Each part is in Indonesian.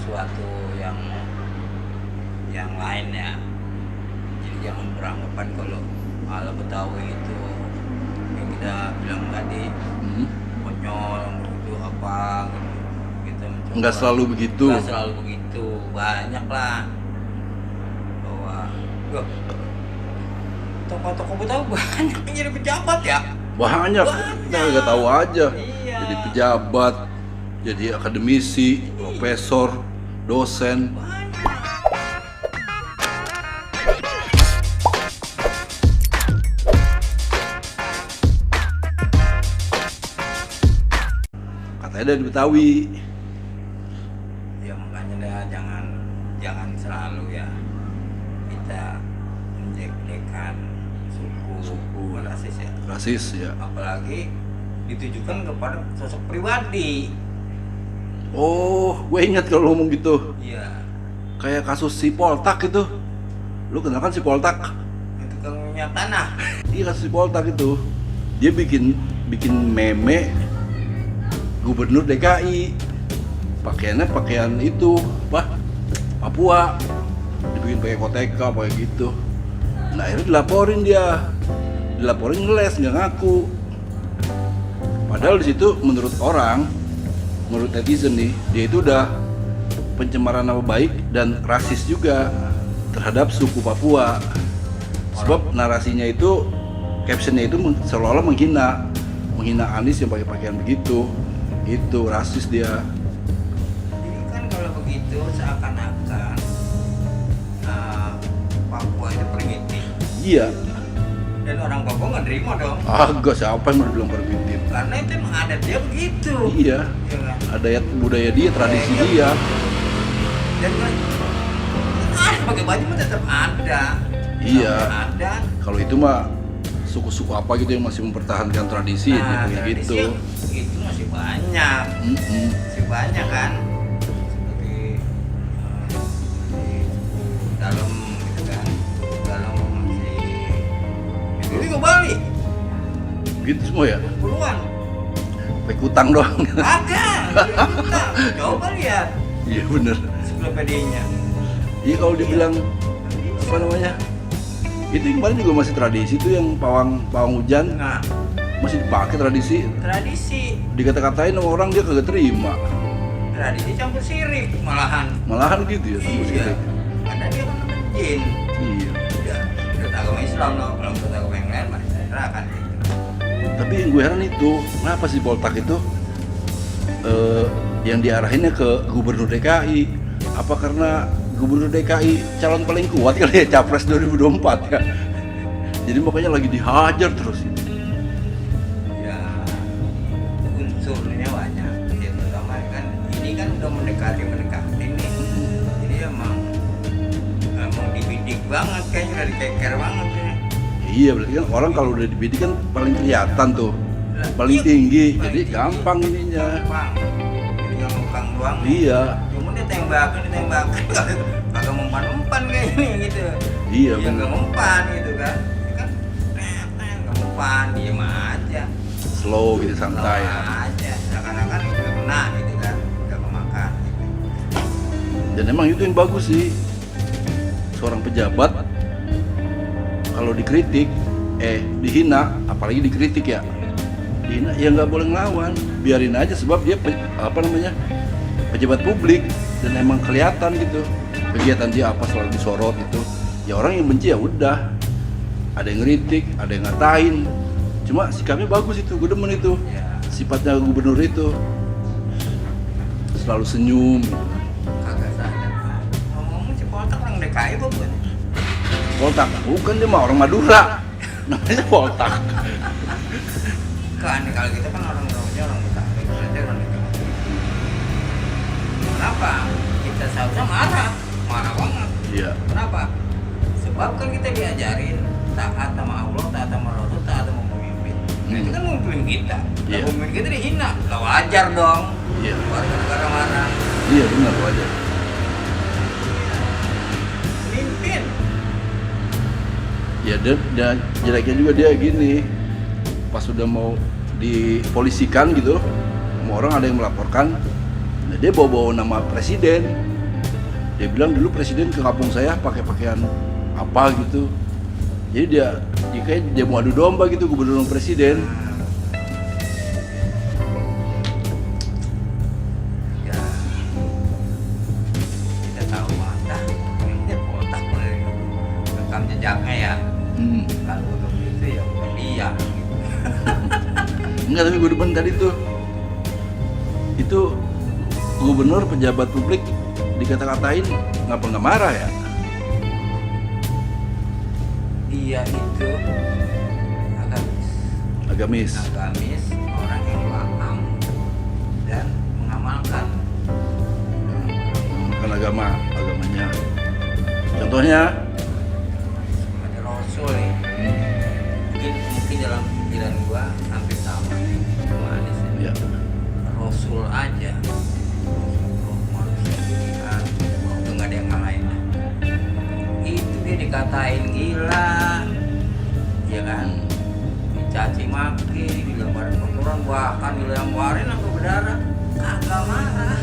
sesuatu yang lain ya. Jadi jangan beranggapan kalau ala Betawi itu yang kita bilang tadi konyol itu apa gitu. Nggak selalu begitu. Nggak selalu begitu, banyak lah bahwa tokoh-tokoh Betawi banyak yang jadi pejabat ya. Banyak. Kita nggak tahu aja. Iya. Jadi pejabat, jadi akademisi, profesor, dosen. Katanya dari Betawi. Ya makanya dah jangan selalu ya kita menjelek-jelekan suku rasis ya. Rasis ya. Apalagi ditujukan kepada sosok pribadi. Oh, gue ingat kalau ngomong gitu. Iya. Kayak kasus si Poltak itu. Lu kenal kan si Poltak? Itu kan minyak tanah. Iya, kasus si Poltak itu. Dia bikin meme gubernur DKI. Pakaiannya pakaian itu, Papua. Dibikin pakai koteka, pakai gitu. Nah, akhirnya dilaporin dia. Dilaporin ngeles, nggak ngaku. Padahal di situ menurut netizen nih, dia itu udah pencemaran nama baik dan rasis juga terhadap suku Papua. Sebab narasinya itu, captionnya itu seolah-olah menghina Anies yang pakai pakaian begitu. Itu rasis dia. Jadi kan kalau begitu seakan-akan Papua itu primitif. Iya. Dan orang Papua nggak terima dong. Agak siapa yang mau bilang primitif? Karena itu emang adat dia begitu. Iya. Ya kan? Ada budaya dia, tradisi dia. Dan kan pakai baju mah tetap ada. Iya. Ada. Kalau itu mah suku-suku apa gitu yang masih mempertahankan tradisi, kayak tradisi gitu. Itu masih banyak. Masih banyak kan. Seperti di dalam gitu kan. Dalam ini ke Bali. Gitu semua ya. Puluhan. Pakai kutang doang. Agak. Coba lihat Iya bener. ensiklopedia-nya. Iya kalau dibilang apa namanya? Itu yang kemarin juga masih tradisi tuh yang pawang hujan Nah, masih dipakai tradisi. tradisi Dikata-katain sama orang dia kagak terima. tradisi campur sirik malahan Gitu ya. Terus iya gitu. karena dia kan jin Iya. ya menurut agama Islam loh, kalau menurut agama yang lain mah silakan gitu. Tapi yang gue heran itu, kenapa sih Poltak itu yang diarahinnya ke Gubernur DKI? Apa karena Gubernur DKI calon paling kuat kali ya, Capres 2024 ya? Jadi makanya lagi dihajar terus gitu. Ya unsurnya banyak ya, terutama kan ini kan udah mendekati nih, jadi emang dibidik banget, kayaknya udah dikeker banget ya. Iya, berarti kan orang kalau udah dibidik kan paling kelihatan tuh, paling Iya, tinggi, paling jadi tinggi. gampang ininya. Gampang, jadi nggak ngukang doang. Iya, Cuma ditembakin kagak mempan kayak ini gitu. iya Dia benar. nggak mempan gitu kan. Dia kan nggak mempan, diem aja. Slow gitu, santai ya. Slow aja, seakan-akan nggak kena gitu kan, nggak kemakan gitu. Dan emang itu yang bagus sih, seorang pejabat kalau dikritik, dihina, apalagi dikritik ya, dihina ya nggak boleh ngelawan, biarin aja sebab dia pejabat publik dan emang kelihatan gitu kegiatan dia apa selalu disorot itu. Ya orang yang benci ya udah, ada yang ngeritik, ada yang ngatain, cuma sikapnya bagus itu, gue demen itu Ya, sifatnya gubernur itu, selalu senyum gitu. kagak sadar. Ngomong si Poltak orang DKI bukan? Poltak, bukan, dia mah orang Madura. Namanya Poltak. Kan kalau kita kan orang Indonesia, orang Betawi, berarti orang DKI. Kenapa? Kita seharusnya marah banget. Iya. Kenapa? Sebab kan kita diajarin taat sama Allah, taat sama Rasul, taat sama pemimpin. Nah, itu kan pemimpin kita. Nah, Iya. pemimpin kita dihina, lah wajar dong. Iya. Warga negara marah. Iya benar wajar. Pemimpin. Ya dan jeleknya juga dia gini, pas sudah mau dipolisikan gitu, sama orang ada yang melaporkan, nah dia bawa nama presiden, Dia bilang dulu presiden ke kampung saya pakai pakaian apa gitu. Jadi dia kayak dia mau adu domba gitu, gubernur dan presiden. Ya, kita tahu mata, ini otak rekam jejaknya ya. Kalau udah gitu ya bukan dia. Enggak, tapi gue demen tadi tuh. Itu gubernur pejabat publik dikata-katain ngapa nggak marah ya? Dia itu Agamis. orang yang paham dan mengamalkan Agamanya. Contohnya ada Rasul nih. Mungkin dalam pikiran gua hampir sama sama Anies ya. ya. Rasul aja roh manusia pilihan itu nggak ada yang ngalahin lah. Itu dia dikatain gila ya kan, dicaci maki, dilemparin kotoran, bahkan dilemparin sampai berdarah. Kagak marah,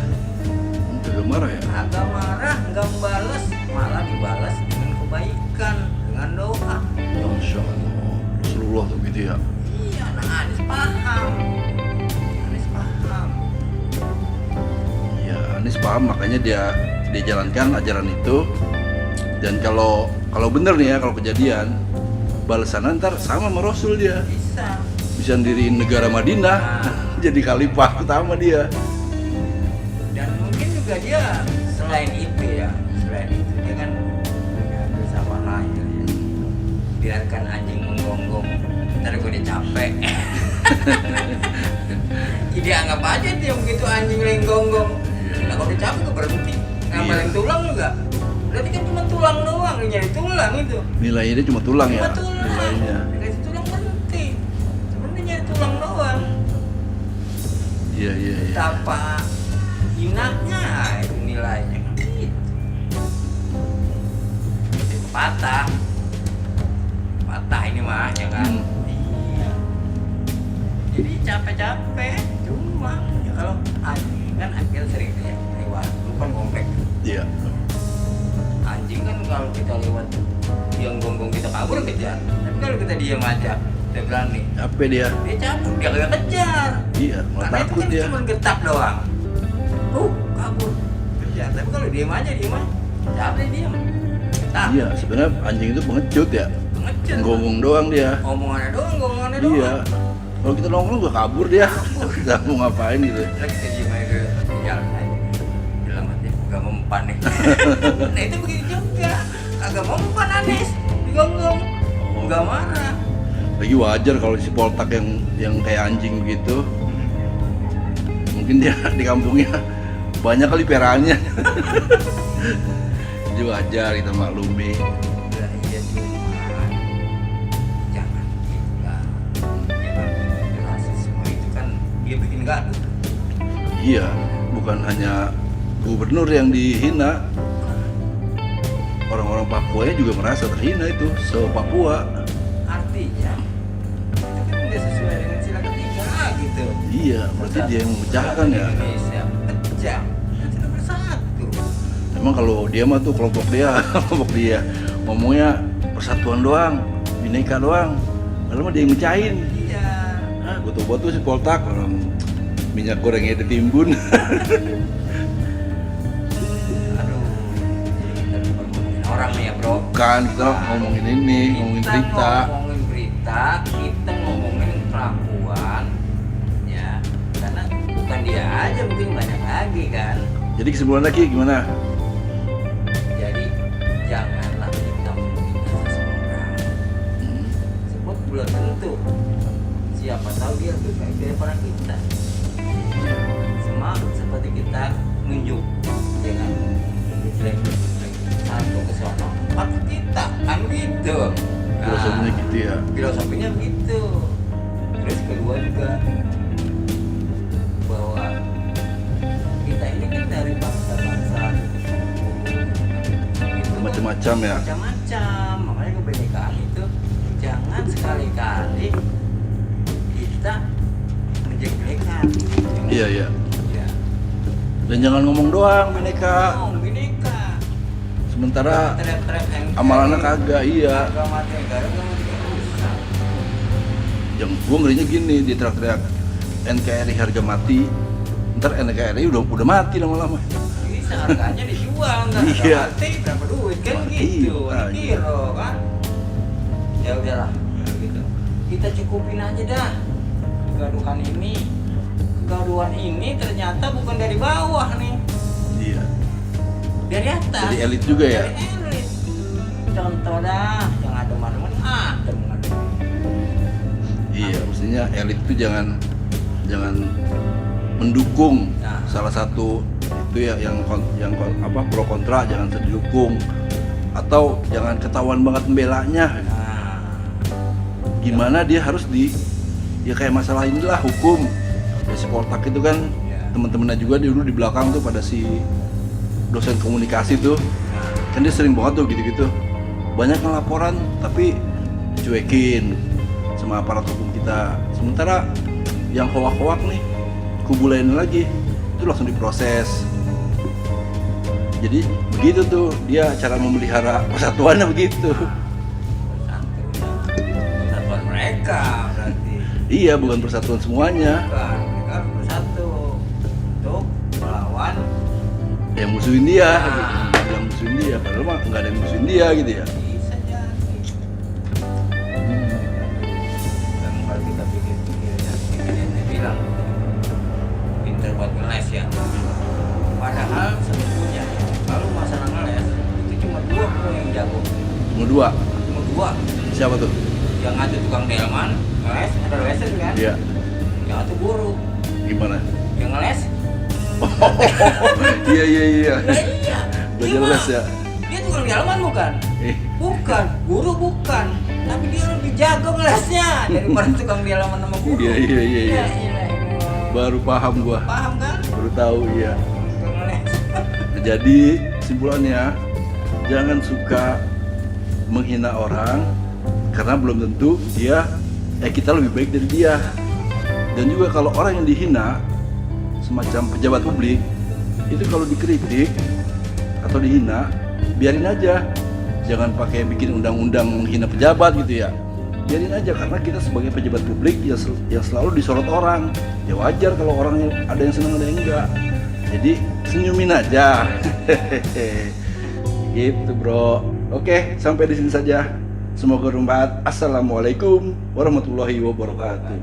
Kagak marah ya? kagak marah, nggak membalas, malah dibalas dengan kebaikan, dengan doa. Masya Allah, Rasulullah tuh gitu ya. Iya, nah Anies paham. Ya, Anies paham, makanya dia jalankan ajaran itu. Dan kalau bener nih ya, kalau kejadian balasan ntar sama Rasul dia. Bisa ndiriin negara Madinah, jadi khalifah pertama dia. Dan mungkin juga dia selain itu dia kan ya, bersama aja ya. Biarkan anjing menggonggong, ntar gue udah capek. Jadi anggap aja dia begitu anjing lagi gonggong. Nah kalau udah capek gue berhenti, ngamalin tulang juga. Berarti kan cuma tulang doang, nyari tulang itu. Nilainya dia cuma tulang ya. Tulang. Nilainya. Dikasih tulang berhenti. Sebenarnya nyari tulang doang. Iya. Betapa hinanya itu nilainya kan gitu. Itu patah ini mah ya kan. Iya. Jadi capek-capek cuma ya kalau anjing kan akhirnya sering ya lewat bukan komplek. Iya. Anjing kan kalau kita lewat yang gonggong kita kabur kejar, tapi kalau kita diam aja udah berani. Apa dia? Dia cabut, dia kagak kejar. Iya, malah Karena itu takut kan dia. cuma getap doang. Kabur. Kejar. Tapi kalau diem aja. Capek diem. Getap. Iya, sebenarnya anjing itu pengecut ya. Pengecut. Gonggong doang dia. Omongannya doang, gongongannya doang. Iya. Kalau kita nongkrong gak kabur dia. Kita mau ngapain gitu. Terus kita diem aja ke jalan aja. Bilang mati, gak mempan nih. Nah itu begitu juga. Kagak mempan Anies. Digonggong. Gak marah. Lagi wajar kalau si Poltak yang kayak anjing begitu. Mungkin dia di kampungnya banyak kali peraannya. Jadi wajar kita maklumi. Ya iya cuma jangan gila. Jangan rasisme itu kan dia bikin gaduh. Iya, bukan hanya gubernur yang dihina. Orang-orang Papua juga merasa terhina itu, se-Papua. Artinya itu kan nggak sesuai dengan sila ketiga gitu. Iya, berarti dia yang memecahkan ya. Indonesia pecah dan sudah bersatu. Emang kalau dia mah tuh kelompok dia ngomongnya persatuan doang, bineka doang. Lalu mah dia yang mecahin. Iya. Nah, gue tau tuh si Poltak orang minyak gorengnya ditimbun. Aduh, jadi kita bukan ngomongin orang nih ya bro. Kan kita ngomongin ini, ngomongin berita. Ngomongin berita, kita ngomongin kelakuan, ya. Karena bukan dia aja, mungkin banyak lagi kan. Jadi kesimpulan lagi gimana? Jadi janganlah kita menghina seseorang. Sebab belum tentu. Siapa tahu dia lebih baik daripada kita. Sama seperti kita nunjuk, jangan nunjuk satu ke sono, empat ke kita, kan gitu. Filosofinya gitu ya. Filosofinya begitu. Terus kedua juga bahwa kita ini kan dari bangsa-bangsa gitu, Macam-macam ya. macam-macam. Makanya kebinekaan itu jangan sekali-kali kita menjelekkan. Iya. Ya. Dan jangan ngomong doang bineka. Bineka. Sementara teriak-teriak NKRI. amalannya kagak, iya. Harga mati negara kan rusak. Yang gua ngerinya gini, dia teriak-teriak NKRI harga mati. Ntar NKRI udah mati lama-lama. Bisa harganya dijual, nggak Iya. mati berapa duit kan Wah, gitu, iya. dikira kan. Ya udahlah, ya gitu. Kita cukupin aja dah kegaduhan ini ternyata bukan dari bawah nih, Iya. dari atas. Jadi elit juga ya? Dari elit. Contoh dah, yang adem-adem adem. Iya, mestinya elit itu jangan mendukung Nah. salah satu itu ya yang pro kontra jangan didukung, atau jangan ketahuan banget membelanya. Nah, Gimana dia harus ya kayak masalah inilah hukum. Si Poltak itu kan ya. teman-temannya juga dulu di belakang tuh pada si dosen komunikasi tuh, Nah, kan dia sering banget tuh gitu-gitu. Banyak yang laporan tapi dicuekin sama aparat hukum kita. Sementara yang hoak-hoak nih kubu lain lagi itu langsung diproses. Jadi begitu tuh dia cara memelihara persatuannya begitu. persatuan mereka berarti. Iya, bukan persatuan semuanya. Bukan, mereka harus bersatu untuk melawan. Yang musuhin dia, Nah. bilang musuhin dia, padahal mah nggak ada yang musuhin dia gitu ya. Bisa jadi. Dan kalau kita pikir-pikir ya, dia bilang pinter buat ngeles ya. Padahal sebetulnya kalau masalah ngeles itu cuma dua bro yang jago. Cuma dua, Cuma dua. siapa tuh? Yang satu tukang delman, ngeles, ada leser kan? Iya, Yang satu guru, gimana? yang ngeles. Iya. Nah, iya. Belajar Dia mah- les ya. Dia tukang delman bukan? Eh, Bukan, guru bukan. Tapi dia lebih jago ngelesnya daripada tukang delman sama guru. Iya. Ya, ilah. Baru paham gua, Paham kan? baru tahu iya. Tukang ngeles. Jadi kesimpulannya jangan suka menghina orang karena belum tentu kita lebih baik dari dia. Dan juga kalau orang yang dihina semacam pejabat publik itu kalau dikritik atau dihina biarin aja, jangan pakai bikin undang-undang menghina pejabat gitu ya. Biarin aja karena kita sebagai pejabat publik yang selalu disorot orang. Ya wajar kalau orang ada yang senang ada yang enggak. Jadi senyumin aja. Gitu bro. Oke, sampai di sini saja. Semoga bermanfaat. Assalamualaikum warahmatullahi wabarakatuh.